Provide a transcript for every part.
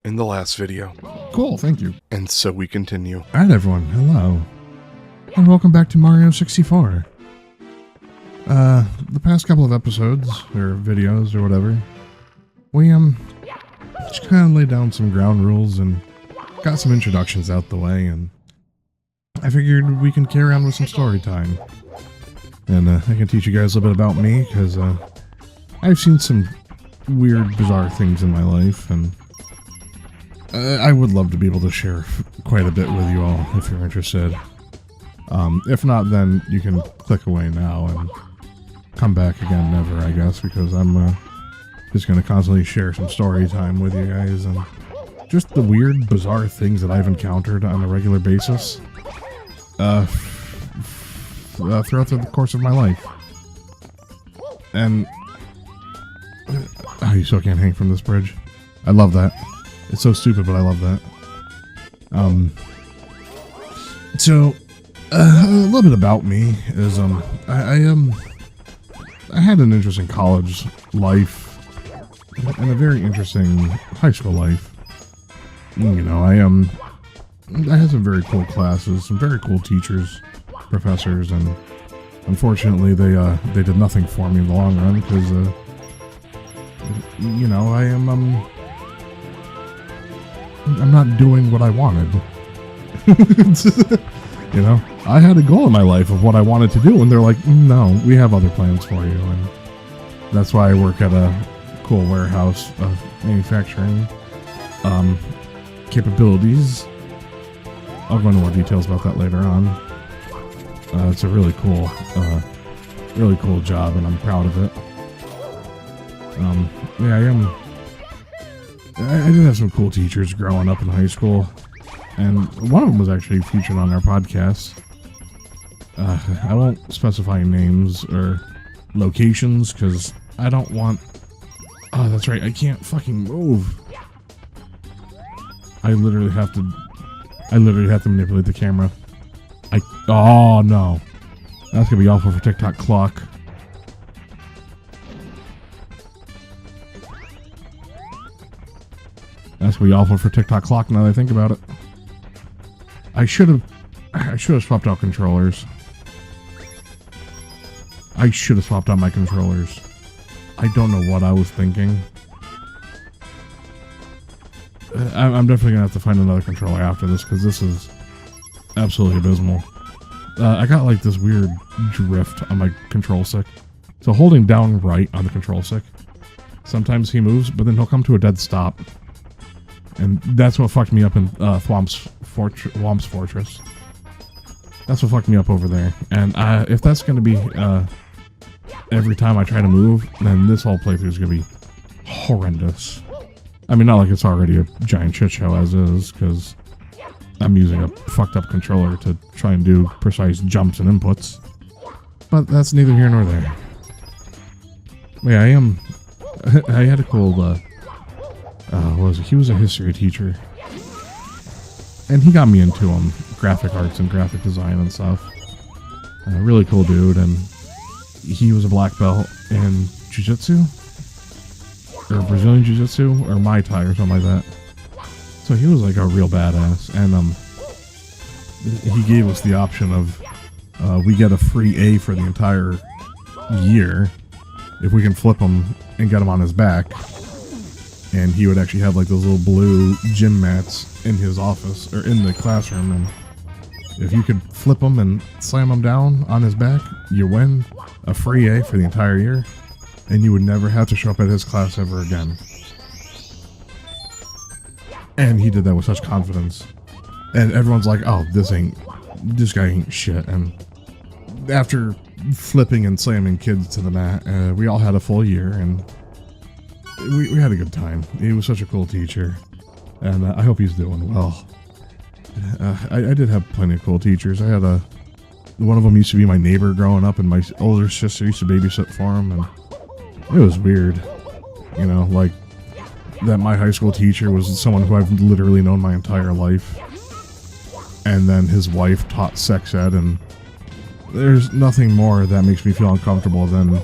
in the last video. Cool, thank you. And so we continue. Alright everyone, hello. And welcome back to Mario 64. The past couple of episodes, or videos, or whatever, we, just kind of laid down some ground rules and got some introductions out the way, and I figured we can carry on with some story time. And, I can teach you guys a little bit about me, because, I've seen some weird, bizarre things in my life, and I would love to be able to share quite a bit with you all, if you're interested. If not, then you can click away now and come back again never, I guess, because I'm just going to constantly share some story time with you guys and just the weird, bizarre things that I've encountered on a regular basis throughout the course of my life. And you still can't hang from this bridge. I love that. It's so stupid, but I love that. So a little bit about me is I had an interesting college life and a very interesting high school life. You know, I had some very cool classes, some very cool teachers, professors, and unfortunately they did nothing for me in the long run because you know, I'm not doing what I wanted. You know, I had a goal in my life of what I wanted to do, and they're like, no, we have other plans for you. And that's why I work at a cool warehouse of manufacturing capabilities. I'll go into more details about that later on. It's a really cool job, and I'm proud of it. Yeah, I did have some cool teachers growing up in high school, and one of them was actually featured on our podcast. I won't specify names or locations because I don't want... Oh, that's right, I can't fucking move. I literally have to manipulate the camera. Oh no. That's gonna be awful for TikTok clock. That's gonna be awful for TikTok clock now that I think about it. I should have swapped out controllers. I should have swapped out my controllers. I don't know what I was thinking. I'm definitely gonna have to find another controller after this because this is absolutely abysmal. I got like this weird drift on my control stick. So holding down right on the control stick, sometimes he moves, but then he'll come to a dead stop. And that's what fucked me up in Thwomp's Fortress. That's what fucked me up over there. And if that's going to be every time I try to move, then this whole playthrough is going to be horrendous. I mean, not like it's already a giant shit show as is, because I'm using a fucked up controller to try and do precise jumps and inputs. But that's neither here nor there. Yeah, I had a cool... he was a history teacher, and he got me into graphic arts and graphic design and stuff. Really cool dude, and he was a black belt in jiu-jitsu, or Brazilian jiu-jitsu, or Muay Thai or something like that. So he was like a real badass, and he gave us the option of we get a free A for the entire year if we can flip him and get him on his back. And he would actually have like those little blue gym mats in his office, or in the classroom, and if you could flip him and slam him down on his back, you win a free A for the entire year, and you would never have to show up at his class ever again. And he did that with such confidence. And everyone's like, oh, this guy ain't shit. And after flipping and slamming kids to the mat, we all had a full year, and we had a good time. He was such a cool teacher, and I hope he's doing well. I did have plenty of cool teachers. I had one of them used to be my neighbor growing up, and my older sister used to babysit for him, and it was weird. You know, like, that my high school teacher was someone who I've literally known my entire life, and then his wife taught sex ed, and there's nothing more that makes me feel uncomfortable than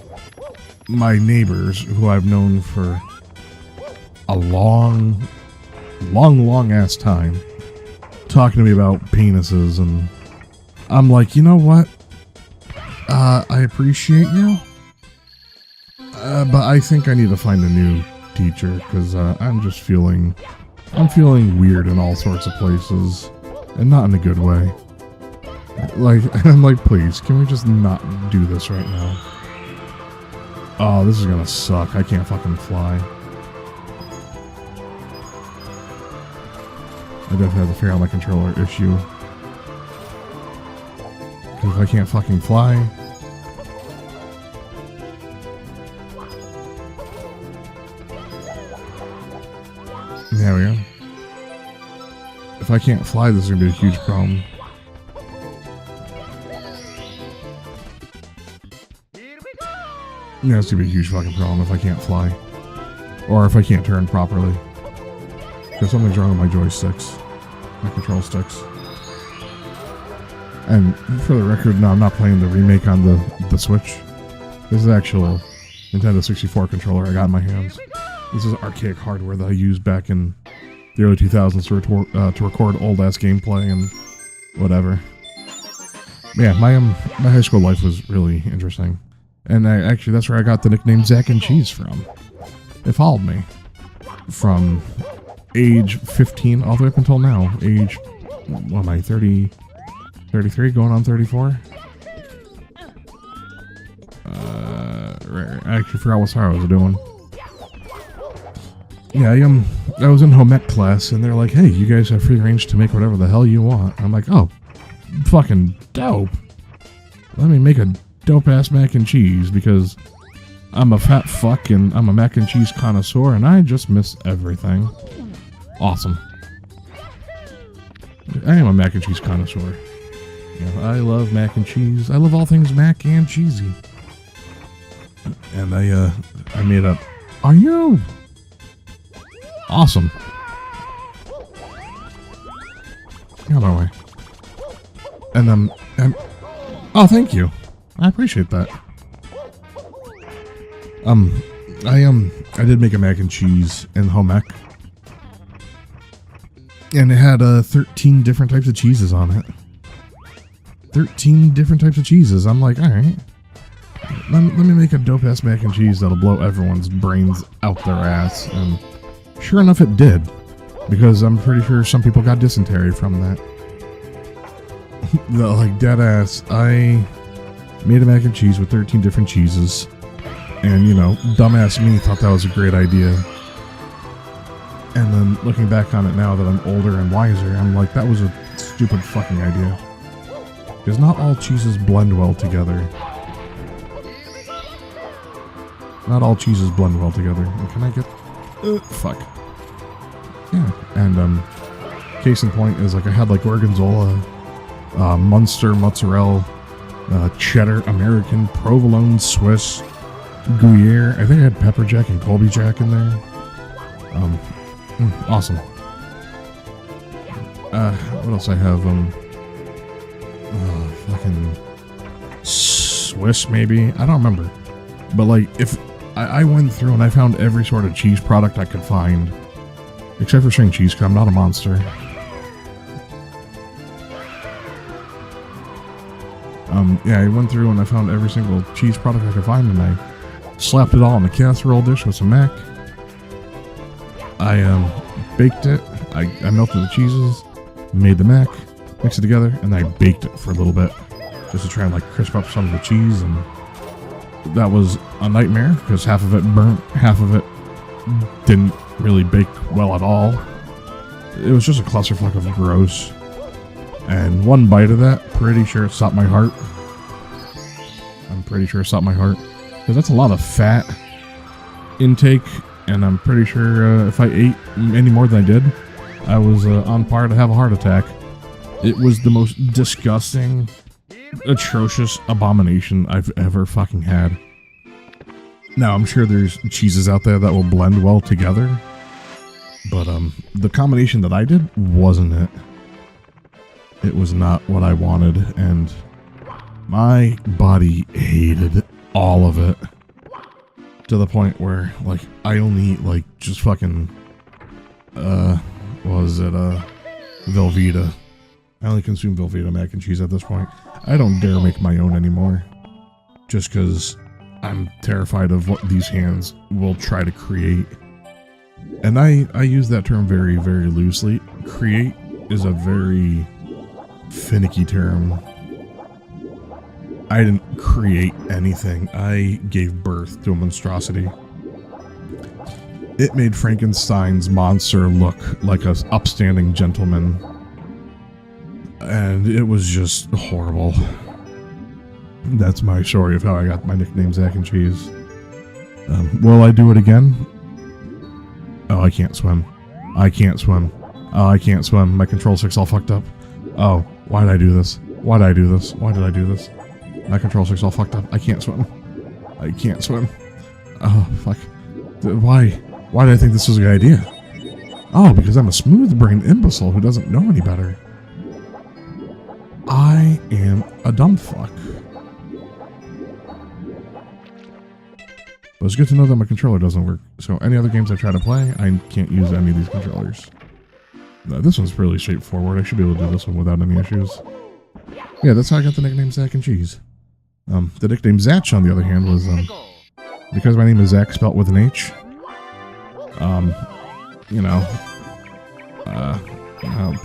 my neighbors, who I've known for a long long ass time talking to me about penises, and I'm like, you know what? I appreciate you, but I think I need to find a new teacher because I'm feeling weird in all sorts of places, and not in a good way. Like, I'm like, please, can we just not do this right now? Oh, this is gonna suck. I can't fucking fly. I definitely have to figure out my controller issue. Because if I can't fucking fly... There we go. If I can't fly, this is gonna be a huge problem. Yeah, it's gonna be a huge fucking problem if I can't fly. Or if I can't turn properly. Because something's wrong with my joysticks. My control sticks. And for the record, no, I'm not playing the remake on the Switch. This is the actual Nintendo 64 controller I got in my hands. This is archaic hardware that I used back in the early 2000s to record old-ass gameplay and whatever. Yeah, my high school life was really interesting. And actually, that's where I got the nickname Zack and Cheese from. It followed me from age 15 all the way up until now. Age, what am I, 33, going on 34? I actually forgot what star I was doing. Yeah, I was in home ec class, and they're like, hey, you guys have free range to make whatever the hell you want. I'm like, oh, fucking dope. Let me make a dope-ass mac and cheese, because I'm a fat fuck, and I'm a mac and cheese connoisseur, and I just miss everything. Awesome. I am a mac and cheese connoisseur. You know, I love mac and cheese. I love all things mac and cheesy. And I made up. Are you? Awesome. Get out of my way. And oh, thank you. I appreciate that. I did make a mac and cheese in home ec. And it had 13 different types of cheeses on it. 13 different types of cheeses. I'm like, alright. Let me make a dope-ass mac and cheese that'll blow everyone's brains out their ass. And sure enough, it did. Because I'm pretty sure some people got dysentery from that. Like, dead ass. I made a mac and cheese with 13 different cheeses. And, you know, dumbass me thought that was a great idea. And then looking back on it now that I'm older and wiser, I'm like, that was a stupid fucking idea. Because not all cheeses blend well together. Not all cheeses blend well together. And can I get... fuck. Yeah. And, case in point is, like, I had, like, Gorgonzola, Munster, mozzarella, cheddar, American, provolone, Swiss, Gruyere. I think I had pepper jack and Colby jack in there. Awesome. What else I have? Fucking Swiss, maybe? I don't remember. But, like, if I went through and I found every sort of cheese product I could find. Except for string cheese, because I'm not a monster. Yeah, I went through and I found every single cheese product I could find, and I slapped it all in a casserole dish with some mac. I baked it. I melted the cheeses, made the mac, mixed it together, and I baked it for a little bit just to try and like crisp up some of the cheese. And that was a nightmare because half of it burnt, half of it didn't really bake well at all. It was just a clusterfuck of gross. And one bite of that, pretty sure it stopped my heart. I'm pretty sure it stopped my heart. Because that's a lot of fat intake, and I'm pretty sure if I ate any more than I did, I was on par to have a heart attack. It was the most disgusting, atrocious abomination I've ever fucking had. Now, I'm sure there's cheeses out there that will blend well together, but the combination that I did wasn't it. It was not what I wanted, and my body hated all of it. To the point where, like, I only eat, like, just fucking, was at Velveeta. I only consume Velveeta mac and cheese at this point. I don't dare make my own anymore. Just because I'm terrified of what these hands will try to create. And I use that term very, very loosely. Create is a very finicky term. I didn't create anything. I gave birth to a monstrosity. It made Frankenstein's monster look like an upstanding gentleman. And it was just horrible. That's my story of how I got my nickname Zack and Cheese. Will I do it again? Oh, I can't swim. I can't swim. Oh, I can't swim. My control stick's all fucked up. Oh, why did I do this? Why did I do this? Why did I do this? My control stick's all fucked up. I can't swim. I can't swim. Oh, fuck. Why? Why did I think this was a good idea? Oh, because I'm a smooth-brained imbecile who doesn't know any better. I am a dumb fuck. But it's good to know that my controller doesn't work. So any other games I try to play, I can't use any of these controllers. This one's really straightforward. I should be able to do this one without any issues. Yeah, that's how I got the nickname Zack and Cheese. The nickname Zatch, on the other hand, was because my name is Zack spelt with an H.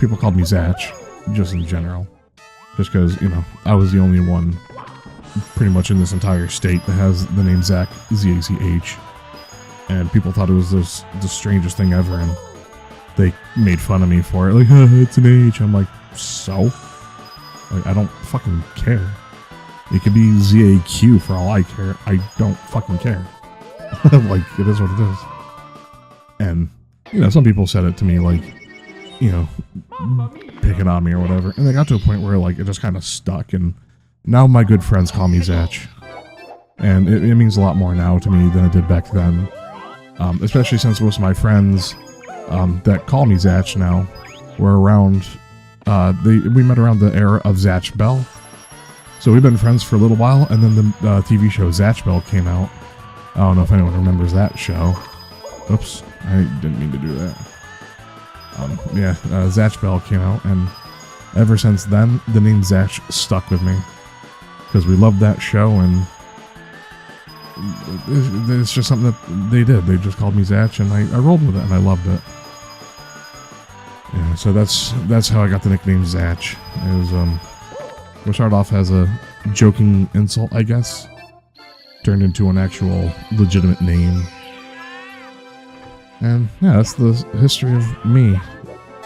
People called me Zatch, just in general. Just because, I was the only one pretty much in this entire state that has the name Zack, Z-A-C-H. And people thought it was the strangest thing ever, and they made fun of me for it. Like, it's an H. I'm like, so? Like, I don't fucking care. It could be Z-A-Q for all I care. I don't fucking care. Like, it is what it is. And, some people said it to me, like, picking on me or whatever. And they got to a point where, like, it just kind of stuck. And now my good friends call me Zatch. And it means a lot more now to me than it did back then. Especially since most of my friends that call me Zatch now were around... we met around the era of Zatch Bell. So we've been friends for a little while, and then the TV show Zatch Bell came out. I don't know if anyone remembers that show. Oops, I didn't mean to do that. Zatch Bell came out, and ever since then, the name Zatch stuck with me. Because we loved that show, and it's just something that they did. They just called me Zatch, and I rolled with it, and I loved it. Yeah, so that's how I got the nickname Zatch. It was, we started off as a joking insult, I guess. Turned into an actual legitimate name. And yeah, that's the history of me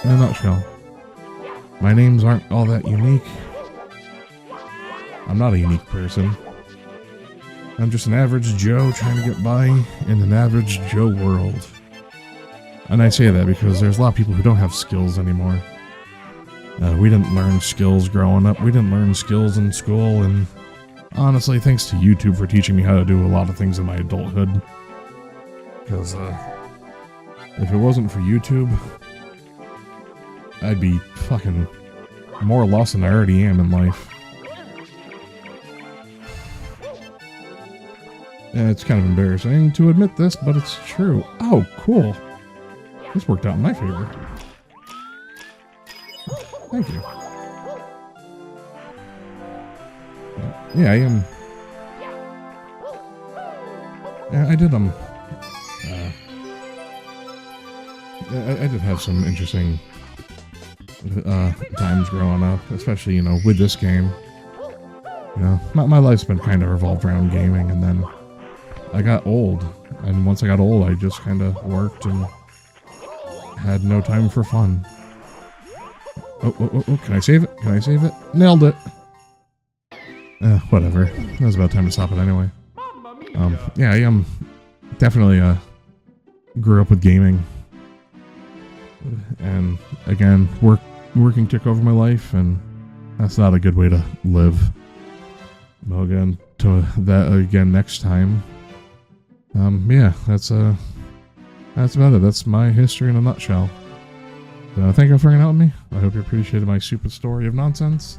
in a nutshell. My names aren't all that unique. I'm not a unique person. I'm just an average Joe trying to get by in an average Joe world. And I say that because there's a lot of people who don't have skills anymore. We didn't learn skills growing up. We didn't learn skills in school, and honestly, thanks to YouTube for teaching me how to do a lot of things in my adulthood. Because, if it wasn't for YouTube, I'd be fucking more lost than I already am in life. And it's kind of embarrassing to admit this, but it's true. Oh, cool. This worked out in my favor. Thank you. Yeah, I am. Yeah, I did, I did have some interesting times growing up, especially, with this game. My life's been kind of revolved around gaming, and then I got old. And once I got old, I just kind of worked and had no time for fun. Oh, can I save it? Can I save it? Nailed it! Whatever. It was about time to stop it anyway. Yeah, I definitely grew up with gaming. And again, working took over my life, and that's not a good way to live. We'll get into that again next time. Yeah, that's about it. That's my history in a nutshell. Thank you for hanging out with me. I hope you appreciated my stupid story of nonsense.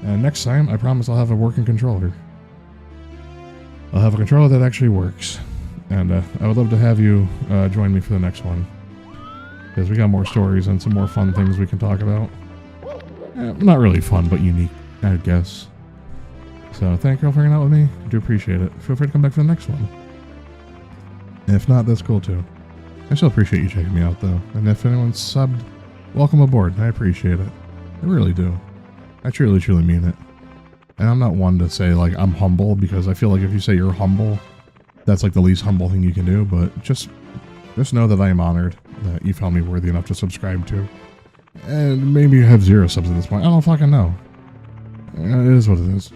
And next time, I promise I'll have a working controller. I'll have a controller that actually works. And I would love to have you join me for the next one. Because we got more stories and some more fun things we can talk about. Not really fun, but unique, I guess. So thank you all for hanging out with me. I do appreciate it. Feel free to come back for the next one. If not, that's cool too. I still appreciate you checking me out though. And if anyone's subbed, welcome aboard. I appreciate it. I really do. I truly, truly mean it. And I'm not one to say like I'm humble, because I feel like if you say you're humble, that's like the least humble thing you can do. But just know that I am honored that you found me worthy enough to subscribe to. And maybe you have 0 subs at this point. I don't fucking know. It is what it is.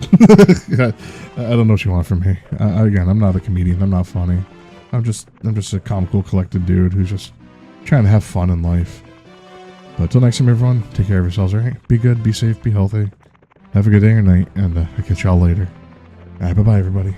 I don't know what you want from me. Again, I'm not a comedian. I'm not funny. I'm just a calm, cool, collected dude who's just trying to have fun in life. But till next time, everyone, take care of yourselves, alright? Be good, be safe, be healthy. Have a good day or night, and I'll catch y'all later. Alright, bye-bye, everybody.